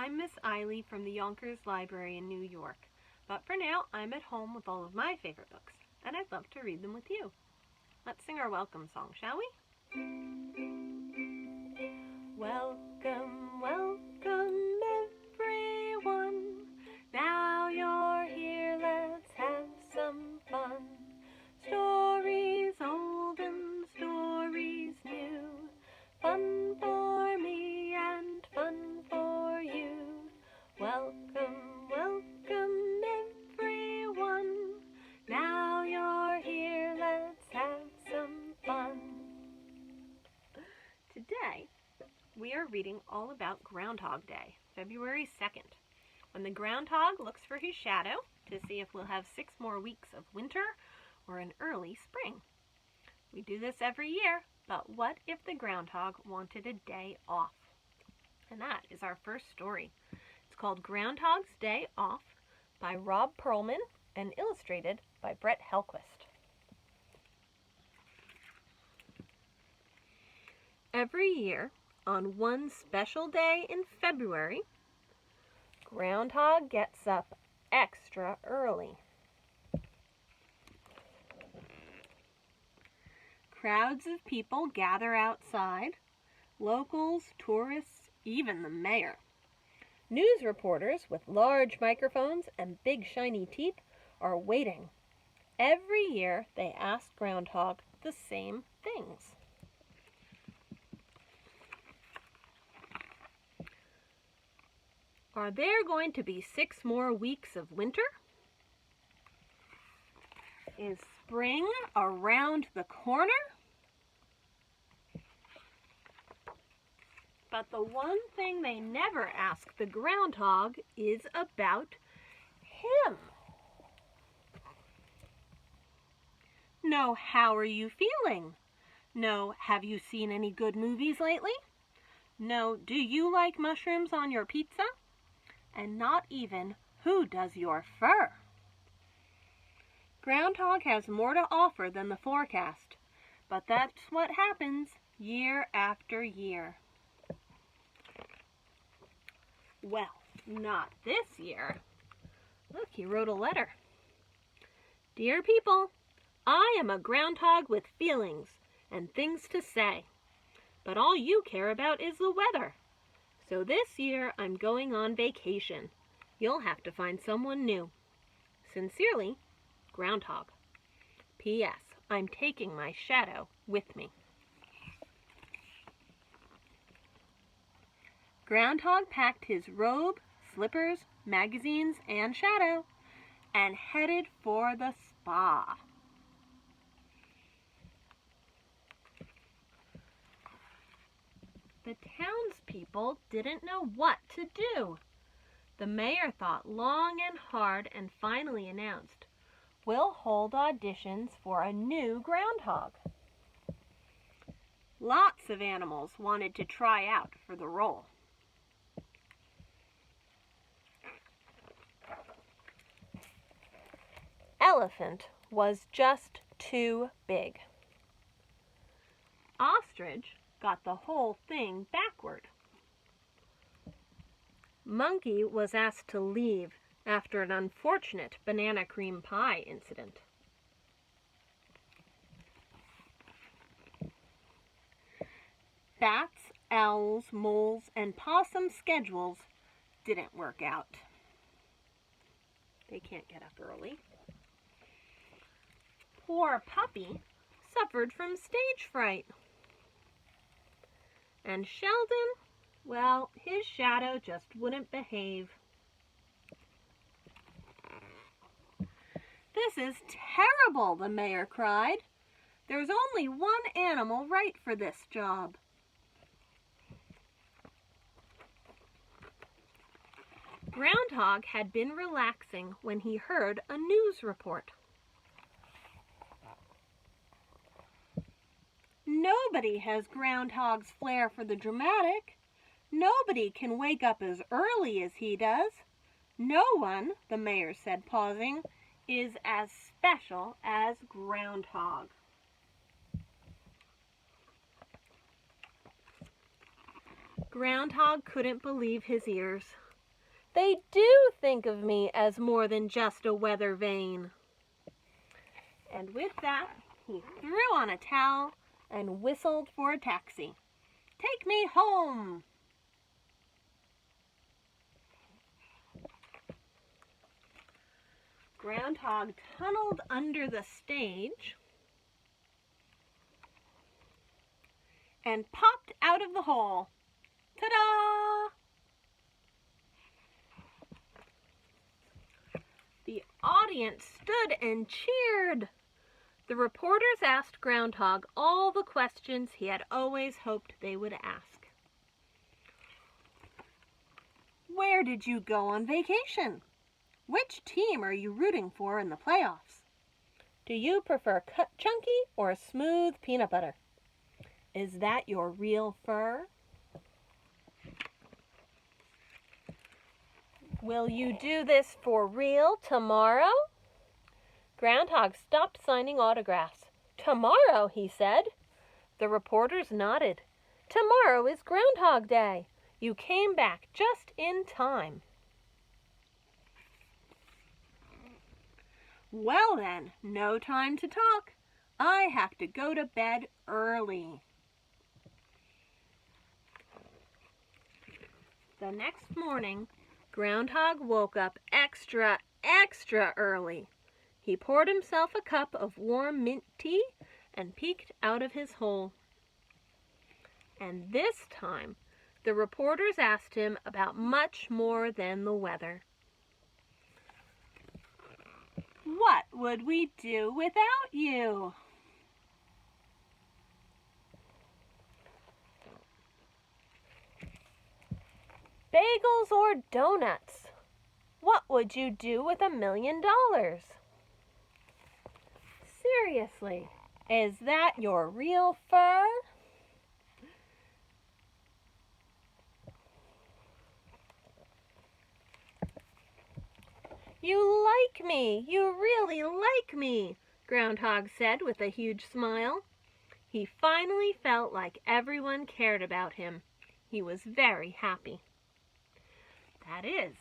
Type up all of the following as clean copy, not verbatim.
I'm Miss Aili from the Yonkers Library in New York, but for now I'm at home with all of my favorite books, and I'd love to read them with you. Let's sing our welcome song, shall we? Welcome, welcome everyone. Now you're here, let's have some fun. Stories old and stories new. Fun for me and fun for you. Welcome, welcome everyone. Now you're here, let's have some fun. Today, we are reading all about Groundhog Day, February 2nd, when the groundhog looks for his shadow to see if we'll have 6 more weeks of winter or an early spring. We do this every year, but what if the groundhog wanted a day off? And that is our first story. It's called Groundhog's Day Off by Rob Perlman and illustrated by Brett Helquist. Every year, on one special day in February, Groundhog gets up extra early. Crowds of people gather outside, locals, tourists, even the mayor. News reporters with large microphones and big shiny teeth are waiting. Every year they ask Groundhog the same things. Are there going to be 6 more weeks of winter? Is spring around the corner? But the one thing they never ask the groundhog is about him. No, how are you feeling? No, have you seen any good movies lately? No, do you like mushrooms on your pizza? And not even, who does your fur? Groundhog has more to offer than the forecast, but that's what happens year after year. Well, not this year. Look, he wrote a letter. Dear people, I am a groundhog with feelings and things to say, but all you care about is the weather. So this year I'm going on vacation. You'll have to find someone new. Sincerely, Groundhog. P.S. I'm taking my shadow with me. Groundhog packed his robe, slippers, magazines, and shadow and headed for the spa. The townspeople didn't know what to do. The mayor thought long and hard and finally announced, "We'll hold auditions for a new groundhog." Lots of animals wanted to try out for the role. Elephant was just too big. Ostrich got the whole thing backward. Monkey was asked to leave after an unfortunate banana cream pie incident. Bats, owls, moles, and possum schedules didn't work out. They can't get up early. Poor Puppy suffered from stage fright. And Sheldon, well, his shadow just wouldn't behave. "This is terrible," the mayor cried. "There's only one animal right for this job." Groundhog had been relaxing when he heard a news report. Nobody has Groundhog's flair for the dramatic. Nobody can wake up as early as he does. No one, the mayor said, pausing, is as special as Groundhog. Groundhog couldn't believe his ears. They do think of me as more than just a weather vane." And with that, he threw on a towel and whistled for a taxi. "Take me home." Groundhog tunneled under the stage and popped out of the hole. Ta-da! The audience stood and cheered. The reporters asked Groundhog all the questions he had always hoped they would ask. "Where did you go on vacation? Which team are you rooting for in the playoffs? Do you prefer chunky or smooth peanut butter? Is that your real fur? Will you do this for real tomorrow?" Groundhog stopped signing autographs. "Tomorrow," he said. The reporters nodded. "Tomorrow is Groundhog Day. You came back just in time." "Well then, no time to talk. I have to go to bed early." The next morning, Groundhog woke up extra early. He poured himself a cup of warm mint tea and peeked out of his hole. And this time, the reporters asked him about much more than the weather. "What would we do without you?" "Bagels or donuts? What would you do with $1 million? Seriously, is that your real fur?" "You like me, you really like me," Groundhog said with a huge smile. He finally felt like everyone cared about him. He was very happy. That is,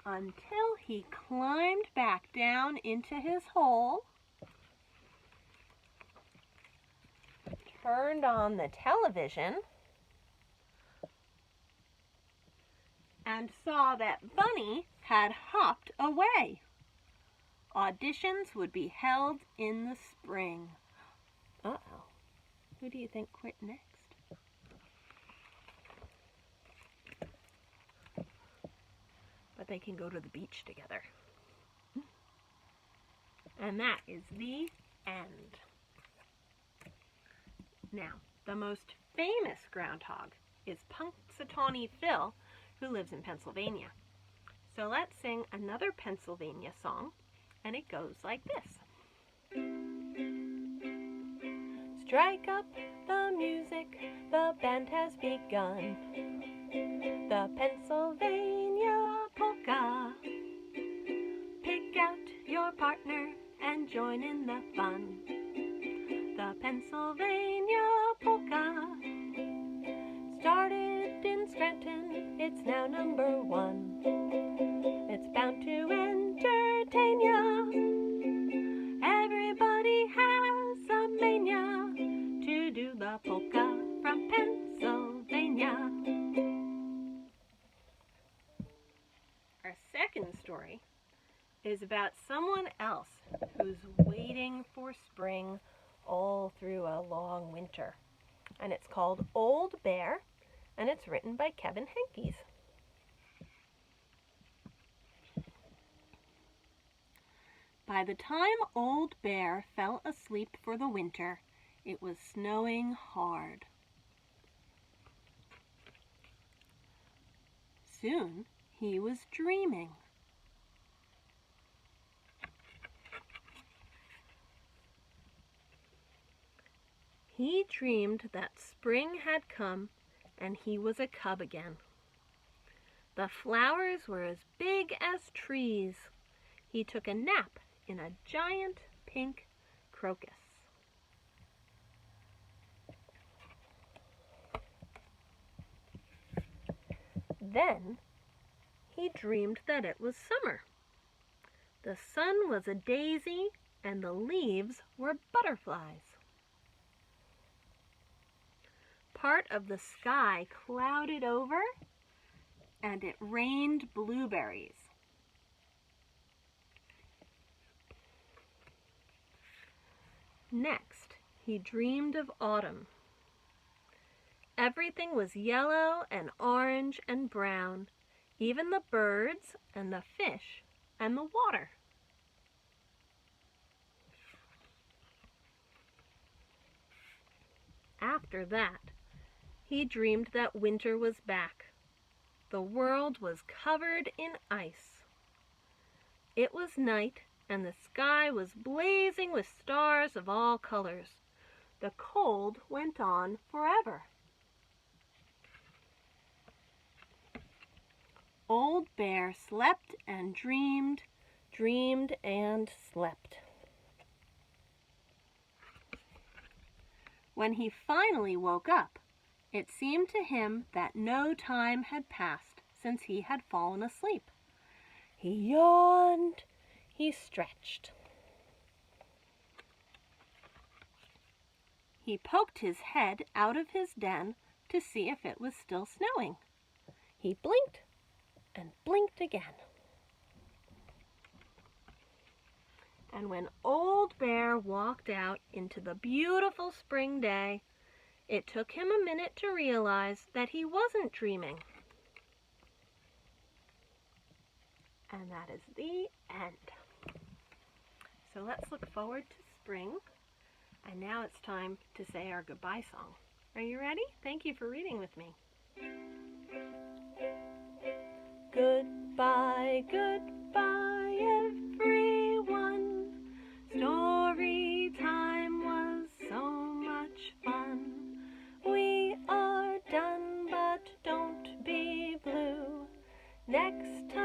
until he climbed back down into his hole, turned on the television, and saw that Bunny had hopped away. Auditions would be held in the spring. Uh-oh. Who do you think quit next? But they can go to the beach together. And that is the end. Now, the most famous groundhog is Punxsutawney Phil, who lives in Pennsylvania. So let's sing another Pennsylvania song, and it goes like this. Strike up the music, the band has begun. The Pennsylvania Polka. Pick out your partner and join in the fun. The Pennsylvania Polka. Started in Scranton, it's now #1. It's bound to entertain ya. Everybody has a mania to do the polka from Pennsylvania. Our second story is about someone else who's waiting for spring all through a long winter. And it's called Old Bear, and it's written by Kevin Henkes. By the time Old Bear fell asleep for the winter, it was snowing hard. Soon he was dreaming. He dreamed that spring had come and he was a cub again. The flowers were as big as trees. He took a nap in a giant pink crocus. Then he he dreamed that it was summer. The sun was a daisy and the leaves were butterflies. Part of the sky clouded over and it rained blueberries. Next, he dreamed of autumn. Everything was yellow and orange and brown, even the birds and the fish and the water. After that, he dreamed that winter was back. The world was covered in ice. It was night and the sky was blazing with stars of all colors. The cold went on forever. Old Bear slept and dreamed, dreamed and slept. When he finally woke up, it seemed to him that no time had passed since he had fallen asleep. He yawned, he stretched. He poked his head out of his den to see if it was still snowing. He blinked and blinked again. And when Old Bear walked out into the beautiful spring day, it took him a minute to realize that he wasn't dreaming. And that is the end. So let's look forward to spring. And now it's time to say our goodbye song. Are you ready? Thank you for reading with me. Goodbye, goodbye, everyone. Story time was so much fun. We are done, but don't be blue. Next time